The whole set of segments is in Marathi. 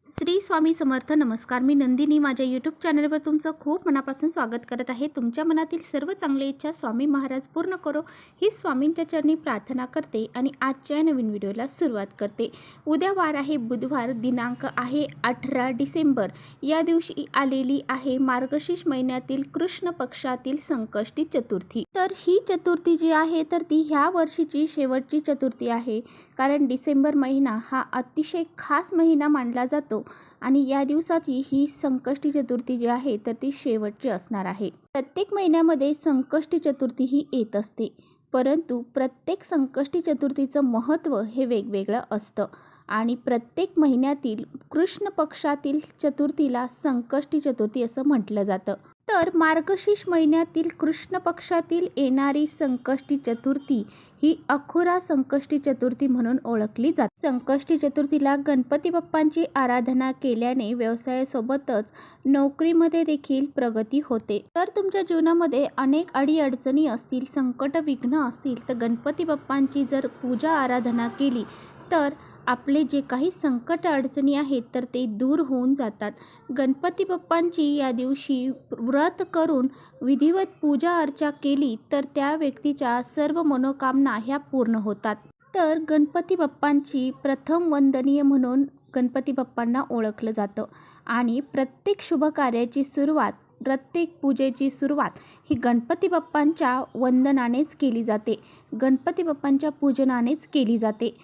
श्री स्वामी समर्थ. नमस्कार. मी नंदिनी माझ्या यूट्यूब चॅनलवर तुमचं खूप मनापासून स्वागत करत आहे. तुमच्या मनातील सर्व चांगली इच्छा स्वामी महाराज पूर्ण करो ही स्वामींच्या चरणी प्रार्थना करते आणि आजच्या नवीन व्हिडिओला सुरुवात करते. उद्या वार आहे बुधवार, दिनांक आहे 18 डिसेंबर. या दिवशी आलेली आहे मार्गशीर्ष महिन्यातील कृष्ण पक्षातील संकष्टी चतुर्थी. तर ही चतुर्थी जी आहे तर ती ह्या वर्षीची शेवटची चतुर्थी आहे, कारण डिसेंबर महिना हा अतिशय खास महिना मानला जातो आणि या दिवसाची ही संकष्टी चतुर्थी जी आहे तर ती शेवटची असणार आहे. प्रत्येक महिन्यामध्ये संकष्टी चतुर्थी ही येत असते, परंतु प्रत्येक संकष्टी चतुर्थीचं महत्त्व हे वेगवेगळं असतं आणि प्रत्येक महिन्यातील कृष्ण पक्षातील चतुर्थीला संकष्टी चतुर्थी असं म्हटलं जातं. तर मार्गशीर्ष महिन्यातील कृष्ण पक्षातील येणारी संकष्टी चतुर्थी ही अखोरा संकष्टी चतुर्थी म्हणून ओळखली जाते. संकष्टी चतुर्थीला गणपती बाप्पांची आराधना केल्याने व्यवसायासोबतच नोकरीमध्ये देखील प्रगती होते. तर तुमच्या जीवनामध्ये अनेक अडीअडचणी असतील, संकट विघ्न असतील, तर गणपती बाप्पांची जर पूजा आराधना केली तर आपले जे काही संकट अडचणी आहेत तर ते दूर होऊन जातात. गणपती बाप्पांची या दिवशी व्रत करून विधिवत पूजा अर्चा केली तर त्या व्यक्तीच्या सर्व मनोकामना ह्या पूर्ण होतात. तर गणपती बाप्पांची प्रथम वंदनीय म्हणून गणपती बाप्पांना ओळखलं जातं आणि प्रत्येक शुभ कार्याची सुरुवात, प्रत्येक पूजेची सुरुवात ही गणपती बाप्पांच्या वंदनानेच केली जाते, गणपती बाप्पांच्या पूजनानेच केली जाते,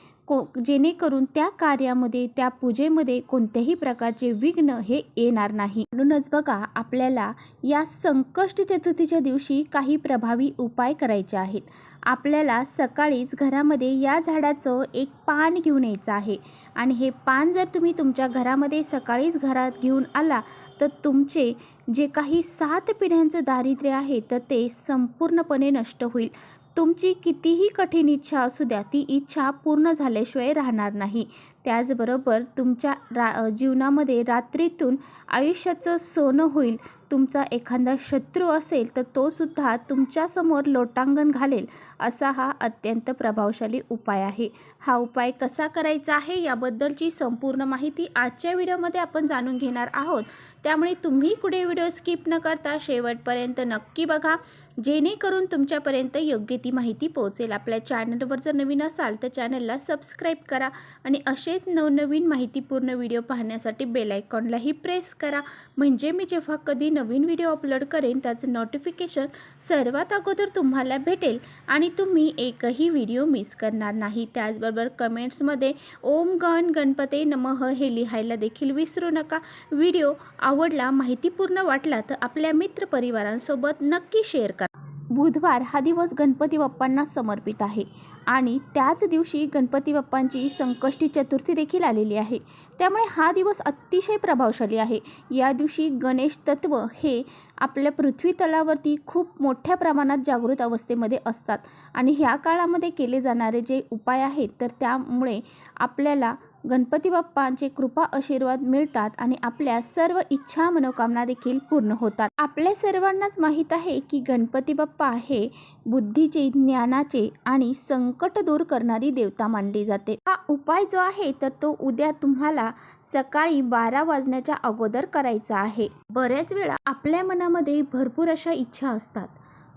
जेणेकरून त्या कार्यामध्ये, त्या पूजेमध्ये कोणत्याही प्रकारचे विघ्न हे येणार नाही. म्हणूनच बघा, आपल्याला या संकष्टी चतुर्थीच्या दिवशी काही प्रभावी उपाय करायचे आहेत. आपल्याला सकाळीच घरामध्ये या झाडाचं एक पान घेऊन यायचं आहे आणि हे पान जर तुम्ही तुमच्या घरामध्ये सकाळीच घरात घेऊन आला तर तुमचे जे काही 7 पिढ्यांचं दारिद्र्य आहे तर ते संपूर्णपणे नष्ट होईल. तुमची कितीही कठीण इच्छा असू द्या, ती इच्छा पूर्ण झाल्याशिवाय राहणार नाही. त्याचबरोबर तुमच्या जीवनामध्ये रात्रीतून आयुष्याचं सोनं होईल. तुमचा एखादा शत्रू असेल तर तो सुद्धा तुमच्यासमोर लोटांगण घालेल, असा हा अत्यंत प्रभावशाली उपाय आहे. हा उपाय कसा करायचा आहे याबद्दलची संपूर्ण माहिती आजच्या व्हिडिओमध्ये आपण जाणून घेणार आहोत. त्यामुळे तुम्ही पुढे व्हिडिओ स्किप न करता शेवटपर्यंत नक्की बघा, जेणेकरून तुमच्यापर्यंत योग्य ती माहिती पोहोचेल. आपल्या चॅनलवर जर नवीन असाल तर चॅनलला सबस्क्राईब करा आणि असेच नवनवीन माहितीपूर्ण व्हिडिओ पाहण्यासाठी बेल आयकॉनलाही प्रेस करा, म्हणजे मी जेव्हा कधी नवीन व्हिडिओ अपलोड करेन त्याचं नोटिफिकेशन सर्वात अगोदर तुम्हाला भेटेल आणि तुम्ही एकही व्हिडिओ मिस करणार नाही. त्याचबरोबर कमेंट्समध्ये ओम गण गणपते नमः हे लिहायला देखील विसरू नका. व्हिडिओ आवडला, माहितीपूर्ण वाटला तर आपल्या मित्रपरिवारांसोबत नक्की शेअर करा. बुधवार हा दिवस गणपती बाप्पांना समर्पित आहे आणि त्याच दिवशी गणपती बाप्पांची संकष्टी चतुर्थी देखील आलेली आहे. त्यामुळे हा दिवस अतिशय प्रभावशाली आहे. या दिवशी गणेश तत्व हे आपल्या पृथ्वी तलावरती खूप मोठ्या प्रमाणात जागृत अवस्थेमध्ये असतात आणि ह्या काळामध्ये केले जाणारे जे उपाय आहेत तर त्यामुळे आपल्याला गणपती बाप्पांचे कृपा आशीर्वाद मिळतात आणि आपल्या सर्व इच्छा मनोकामना देखील पूर्ण होतात. आपल्या सर्वांनाच माहीत आहे की गणपती बाप्पा हे बुद्धीचे, ज्ञानाचे आणि संकट दूर करणारी देवता मानली जाते. हा उपाय जो आहे तर तो उद्या तुम्हाला सकाळी 12 वाजण्याच्या अगोदर करायचा आहे. बऱ्याच वेळा आपल्या मनामध्ये भरपूर अशा इच्छा असतात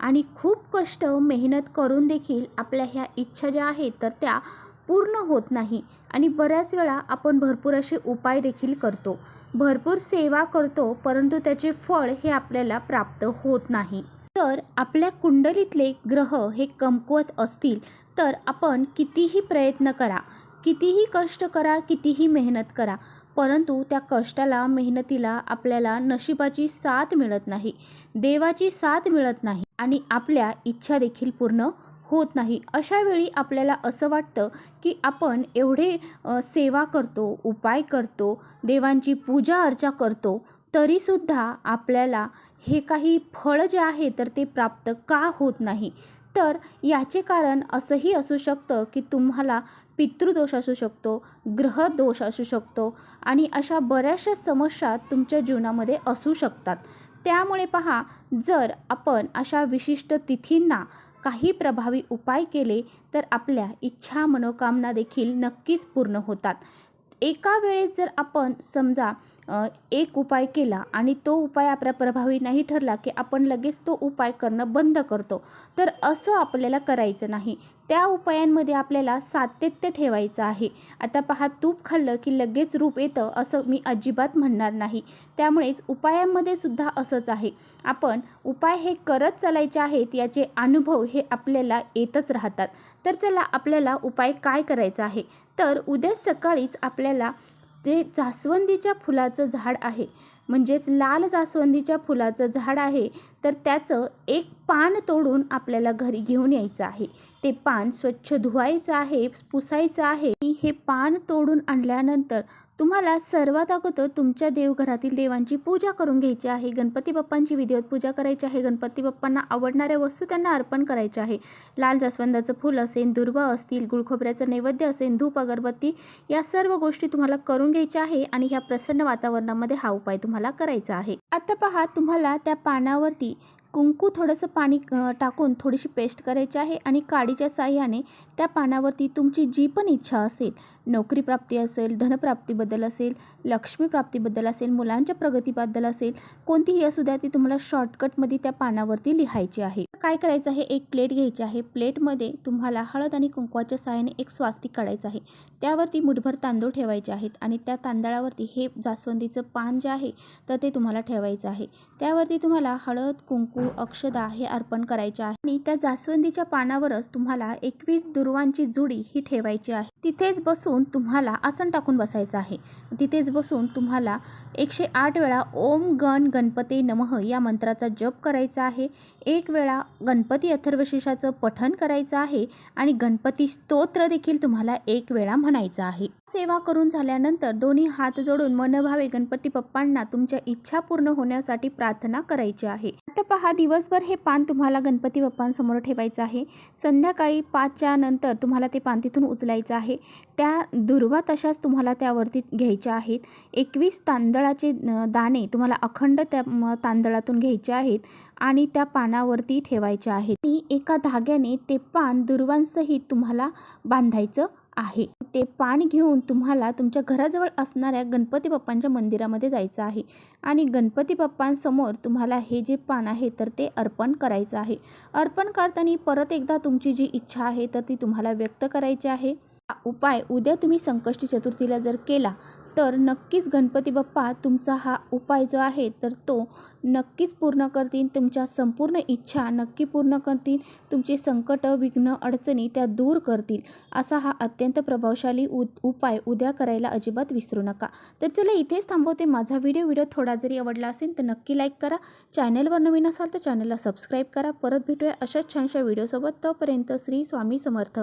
आणि खूप कष्ट मेहनत करून देखील आपल्या ह्या इच्छा ज्या आहेत तर त्या पूर्ण होत नाही आणि बऱ्याच वेळा आपण भरपूर असे उपाय देखील करतो, भरपूर सेवा करतो, परंतु त्याचे फळ हे आपल्याला प्राप्त होत नाही. तर आपल्या कुंडलीतले ग्रह हे कमकुवत असतील तर आपण कितीही प्रयत्न करा, कितीही कष्ट करा, कितीही मेहनत करा, परंतु त्या कष्टाला, मेहनतीला आपल्याला नशिबाची साथ मिळत नाही, देवाची साथ मिळत नाही आणि आपल्या इच्छा देखील पूर्ण होत नाही. अशा वेळी आपल्याला असं वाटतं की आपण एवढे सेवा करतो, उपाय करतो, देवांची पूजा अर्चा करतो, तरीसुद्धा आपल्याला हे काही फळ जे आहे तर ते प्राप्त का होत नाही. तर याचे कारण असंही असू शकतं की तुम्हाला पितृदोष असू शकतो, ग्रहदोष असू शकतो आणि अशा बऱ्याचशा समस्या तुमच्या जीवनामध्ये असू शकतात. त्यामुळे पहा, जर आपण अशा विशिष्ट तिथींना काही प्रभावी उपाय केले तर आपल्या इच्छा मनोकामना देखील नक्कीच पूर्ण होतात. एका वेळेस जर आपण समजा एक उपाय केला आणि तो उपाय आपल्या प्रभावी नाही ठरला की आपण लगेच तो उपाय करणं बंद करतो, तर असं आपल्याला करायचं नाही. त्या उपायांमध्ये आपल्याला सातत्य ठेवायचं आहे. आता पहा, तूप खाल्लं की लगेच रूप येतं असं मी अजिबात म्हणणार नाही. त्यामुळेच उपायांमध्ये सुद्धा असंच आहे. आपण उपाय हे करत चालायचे आहेत, याचे अनुभव हे आपल्याला येतच राहतात. तर चला, आपल्याला उपाय काय करायचा आहे, तर उद्या सकाळीच आपल्याला जे जास्वंदीच्या फुलाचं झाड आहे, म्हणजेच लाल जास्वंदीच्या फुलाचं झाड आहे, तर त्याचं एक पान तोडून आपल्याला घरी घेऊन यायचं आहे. ते पान स्वच्छ धुवायचं आहे, पुसायचं आहे. हे पान तोडून आणल्यानंतर तुम्हाला सर्वात अगोदर तुमच्या देवघरातील देवांची पूजा करून घ्यायची आहे. गणपती बाप्पांची विधिवत पूजा करायची आहे. गणपती बाप्पांना आवडणाऱ्या वस्तू त्यांना अर्पण करायच्या आहे. लाल जास्वंदाचं फूल असेल, दुर्वा असतील, गुळखोबऱ्याचं नैवेद्य असेल, धूप अगरबत्ती, या सर्व गोष्टी तुम्हाला करून घ्यायच्या आहे आणि ह्या प्रसन्न वातावरणामध्ये हा उपाय तुम्हाला करायचा आहे. आता पहा, तुम्हाला त्या पानावरती कुंकू थोडंसं पाणी टाकून थोडीशी पेस्ट करायची आहे आणि काडीच्या साह्याने त्या पानावरती तुमची जी पण इच्छा असेल, नोकरी प्राप्ती असेल, धनप्राप्तीबद्दल असेल, लक्ष्मी प्राप्तीबद्दल असेल, मुलांच्या प्रगतीबद्दल असेल, कोणतीही असू द्या, ती तुम्हाला शॉर्टकटमध्ये त्या पानावरती लिहायची आहे. काय करायचं आहे, एक प्लेट घ्यायची आहे. प्लेटमध्ये तुम्हाला हळद आणि कुंकवाच्या साह्याने एक स्वास्तिक काढायचं आहे. त्यावरती मुठभर तांदूळ ठेवायचे आहेत आणि त्या तांदळावरती हे जास्वंदीचं पान जे आहे तर ते तुम्हाला ठेवायचं आहे. त्यावरती तुम्हाला हळद, कुंकू, अक्षदा हे अर्पण करायचे आहे आणि त्या जास्वंदीच्या पानावरच तुम्हाला 21 दुर्वांची जुडी ही ठेवायची आहे. तिथेच बसून तुम्हाला आसन टाकून बसायचं आहे. तिथेच बसून तुम्हाला 108 वेळा ओम गण गणपते नमः या मंत्राचा जप करायचा आहे. एक वेळा गणपती अथर्वशीर्षाचं पठण करायचं आहे आणि गणपती स्तोत्र देखील तुम्हाला एक वेळा म्हणायचं आहे. सेवा करून झाल्यानंतर दोन्ही हात जोडून मनभावे गणपती बाप्पांना तुमच्या इच्छा पूर्ण होण्यासाठी प्रार्थना करायची आहे. आता पहा, दिवसभर हे पान तुम्हाला गणपती बाप्पांसमोर ठेवायचं आहे. संध्याकाळी 5च्या नंतर तुम्हाला ते पान तिथून उचलायचं आहे. त्या दुर्वा तशाच तुम्हाला त्यावरती घ्यायच्या आहेत. 21 तांदळाचे दाणे तुम्हाला अखंड त्या तांदळातून घ्यायचे आहेत आणि त्या पानावरती ठेवायचे आहेत. आणि एका धाग्याने ते पान दुर्वांसहित तुम्हाला बांधायचं आहे. ते पान घेऊन तुम्हाला तुमच्या घराजवळ असणाऱ्या गणपती बाप्पांच्या मंदिरामध्ये जायचं आहे आणि गणपती बाप्पांसमोर तुम्हाला हे जे पान आहे तर ते अर्पण करायचं आहे. अर्पण करताना परत एकदा तुमची जी इच्छा आहे तर ती तुम्हाला व्यक्त करायची आहे. हा उपाय उद्या तुम्ही संकष्टी चतुर्थीला जर केला तर नक्कीच गणपती बाप्पा तुमचा हा उपाय जो आहे तर तो नक्कीच पूर्ण करतील. तुमच्या संपूर्ण इच्छा नक्की पूर्ण करतील. तुमचे संकट, विघ्न, अडचणी त्या दूर करतील. असा हा अत्यंत प्रभावशाली उपाय उद्या करायला अजिबात विसरू नका. तर चला, इथेच थांबवते माझा व्हिडिओ थोडा जरी आवडला असेल तर नक्की लाईक करा. चॅनलवर नवीन असाल तर चॅनलला सबस्क्राईब करा. परत भेटूया अशाच छानशा व्हिडिओसोबत. तोपर्यंत श्री स्वामी समर्थ.